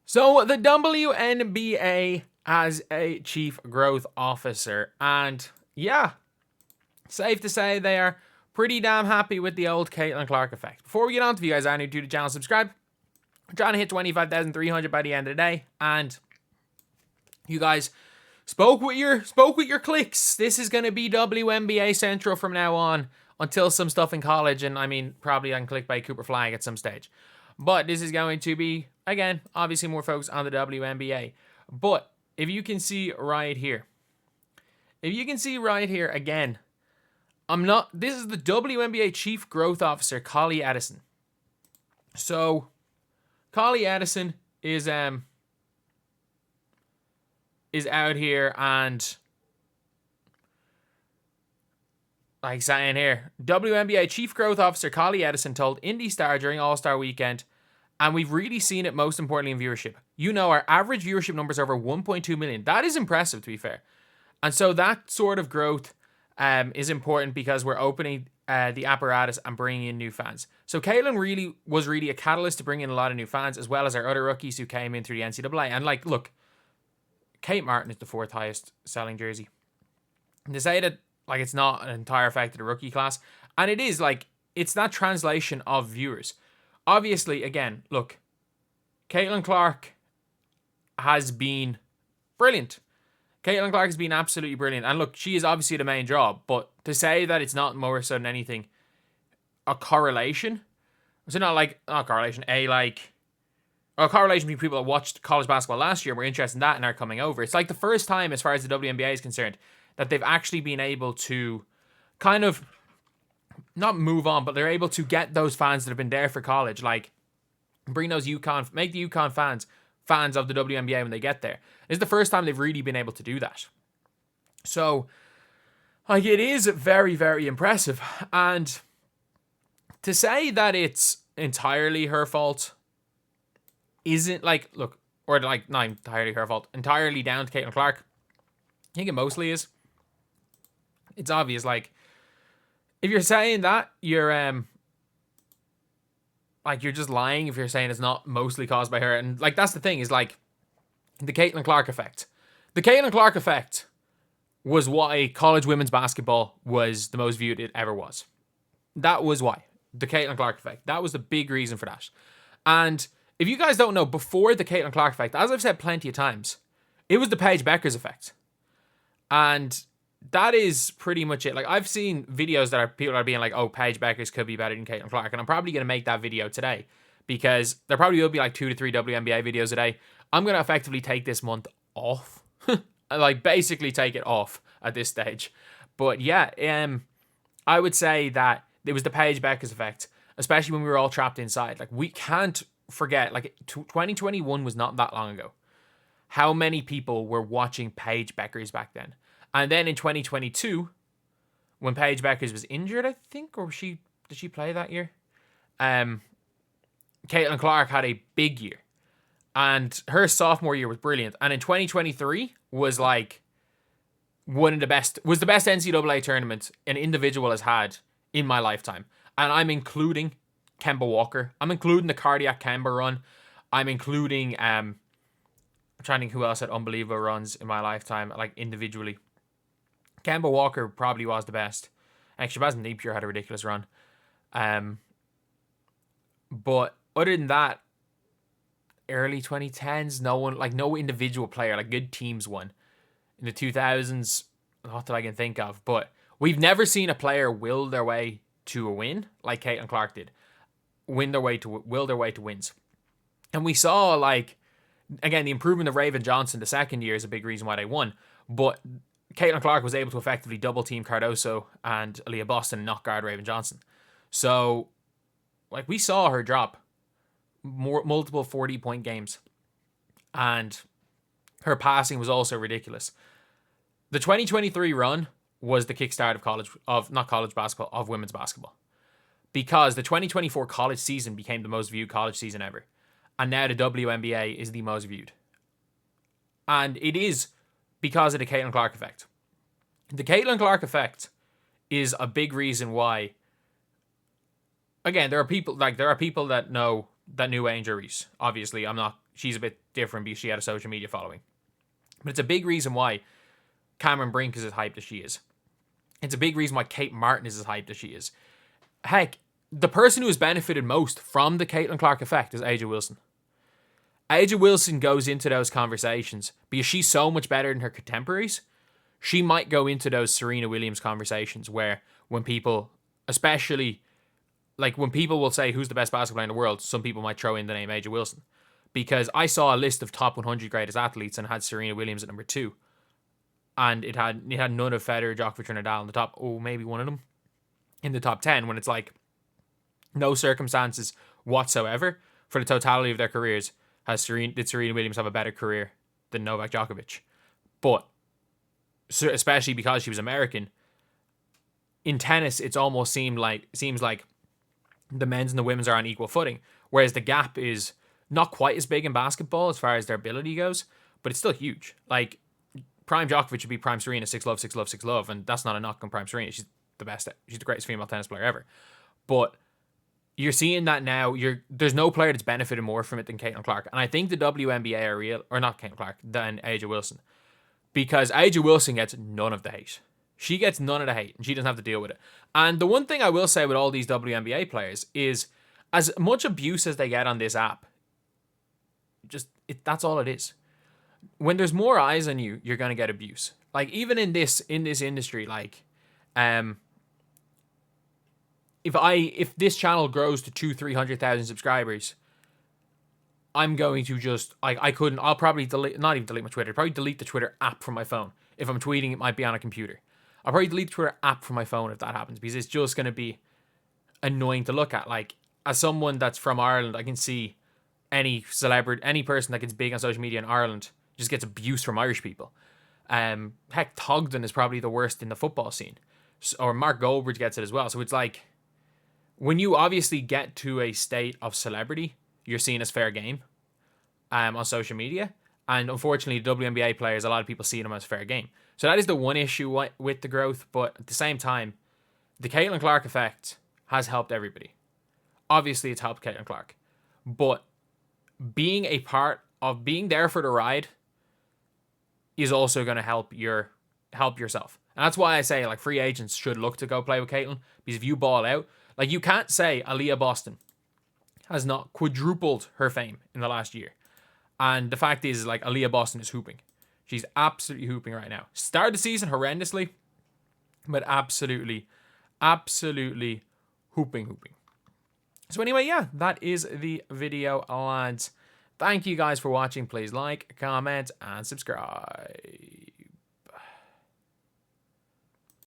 So the WNBA has a chief growth officer, and yeah, safe to say they are pretty damn happy with the old Caitlin Clark effect. Before we get on to, if you guys are new to the channel, subscribe. We're trying to hit 25,300 by the end of the day, and you guys spoke with your clicks. This is going to be WNBA Central from now on until some stuff in college, and I mean probably I can click by Cooper Flag at some stage. But this is going to be, again, obviously more focused on the WNBA. But if you can see right here, again, this is the WNBA Chief Growth Officer, Collie Edison. So, Collie Edison is out here and, like saying here, WNBA Chief Growth Officer Collie Edison told Indy Star during All-Star Weekend, and we've really seen it most importantly in viewership. You know, our average viewership numbers are over 1.2 million. That is impressive, to be fair. And so that sort of growth is important because we're opening the apparatus and bringing in new fans. So Caitlin was really a catalyst to bring in a lot of new fans, as well as our other rookies who came in through the NCAA. And like, look, Kate Martin is the 4th highest selling jersey. And to say that, like, it's not an entire effect of the rookie class, and it is, like, it's that translation of viewers. Obviously, again, look, Caitlin Clark has been brilliant. Caitlin Clark has been absolutely brilliant. And look, she is obviously the main job, but to say that it's not more so than anything a correlation, so not a correlation between people that watched college basketball last year and were interested in that and are coming over. It's like the first time, as far as the WNBA is concerned, that they've actually been able to kind of not move on, but they're able to get those fans that have been there for college, like bring those make the UConn fans of the WNBA when they get there. It's the first time they've really been able to do that. So, like, it is very, very impressive. And to say that it's entirely her fault isn't, like, look, or like, not entirely her fault, entirely down to Caitlin Clark. I think it mostly is. It's obvious, like, if you're saying that, you're just lying if you're saying it's not mostly caused by her. And, like, that's the thing, is, like, the Caitlin Clark effect. The Caitlin Clark effect was why college women's basketball was the most viewed it ever was. That was why. The Caitlin Clark effect. That was the big reason for that. And if you guys don't know, before the Caitlin Clark effect, as I've said plenty of times, it was the Paige Bueckers effect. And that is pretty much it. Like, I've seen videos that people are being like, oh, Paige Bueckers could be better than Caitlin Clark. And I'm probably going to make that video today because there probably will be like 2 to 3 WNBA videos a day. I'm going to effectively take this month off. Like, basically take it off at this stage. But yeah, I would say that it was the Paige Bueckers effect, especially when we were all trapped inside. Like, we can't forget, like, 2021 was not that long ago. How many people were watching Paige Bueckers back then? And then in 2022, when Paige Bueckers was injured, I think, or did she play that year? Caitlin Clark had a big year. And her sophomore year was brilliant. And in 2023 was like the best NCAA tournament an individual has had in my lifetime. And I'm including Kemba Walker. I'm including the cardiac Kemba run. I'm including, I'm trying to think who else had unbelievable runs in my lifetime, like individually. Kemba Walker probably was the best. Actually, Shabazz Napier had a ridiculous run. But other than that, early 2010s, no individual player, like good teams won. In the 2000s, not that I can think of, but we've never seen a player will their way to a win like Caitlin Clark did. Will their way to wins. And we saw, like, again, the improvement of Raven Johnson the second year is a big reason why they won. But Caitlin Clark was able to effectively double team Cardoso and Aaliyah Boston and not guard Raven Johnson. So, like, we saw her drop multiple 40-point games. And her passing was also ridiculous. The 2023 run was the kickstart of women's basketball. Because the 2024 college season became the most viewed college season ever. And now the WNBA is the most viewed. And it is because of the Caitlin Clark effect. The Caitlin Clark effect is a big reason why. Again, there are people that knew Angel Reese. Obviously, she's a bit different because she had a social media following. But it's a big reason why Cameron Brink is as hyped as she is. It's a big reason why Kate Martin is as hyped as she is. Heck, the person who has benefited most from the Caitlin Clark effect is A'ja Wilson. A'ja Wilson goes into those conversations because she's so much better than her contemporaries. She might go into those Serena Williams conversations where when people, especially, like when people will say who's the best basketball player in the world, some people might throw in the name A'ja Wilson. Because I saw a list of top 100 greatest athletes and had Serena Williams at number 2. And it had none of Federer, Djokovic, or Nadal in the top, maybe one of them, in the top 10, when it's like no circumstances whatsoever for the totality of their careers did Serena Williams have a better career than Novak Djokovic. But especially because she was American, in tennis it's almost seems like the men's and the women's are on equal footing, whereas the gap is not quite as big in basketball as far as their ability goes, but it's still huge. Like prime Djokovic would be prime Serena, 6-love, 6-love, 6-love, and that's not a knock on prime Serena. She's the best. She's the greatest female tennis player ever. But you're seeing that now. There's no player that's benefited more from it than Caitlin Clark, and I think the WNBA are real, or not Caitlin Clark, than A'ja Wilson, because A'ja Wilson gets none of the hate. She gets none of the hate, and she doesn't have to deal with it. And the one thing I will say with all these WNBA players is, as much abuse as they get on this app, that's all it is. When there's more eyes on you, you're gonna get abuse. Like even in this industry, like, if this channel grows to 200,000-300,000 subscribers, I'm going to I'll probably not even delete my Twitter, probably delete the Twitter app from my phone. If I'm tweeting, it might be on a computer. I'll probably delete the Twitter app from my phone if that happens, because it's just gonna be annoying to look at. Like, as someone that's from Ireland, I can see any celebrity, any person that gets big on social media in Ireland just gets abuse from Irish people. Heck, Togden is probably the worst in the football scene, or Mark Goldbridge gets it as well. So it's like, when you obviously get to a state of celebrity, you're seen as fair game on social media. And unfortunately, WNBA players, a lot of people see them as fair game. So that is the one issue with the growth. But at the same time, the Caitlin Clark effect has helped everybody. Obviously, it's helped Caitlin Clark. But being a part of being there for the ride is also going to help yourself. And that's why I say, like, free agents should look to go play with Caitlin, because if you ball out, like, you can't say Aaliyah Boston has not quadrupled her fame in the last year. And the fact is, like, Aaliyah Boston is hooping. She's absolutely hooping right now. Started the season horrendously, but absolutely hooping. So anyway, yeah, that is the video, lads. Thank you guys for watching. Please like, comment, and subscribe.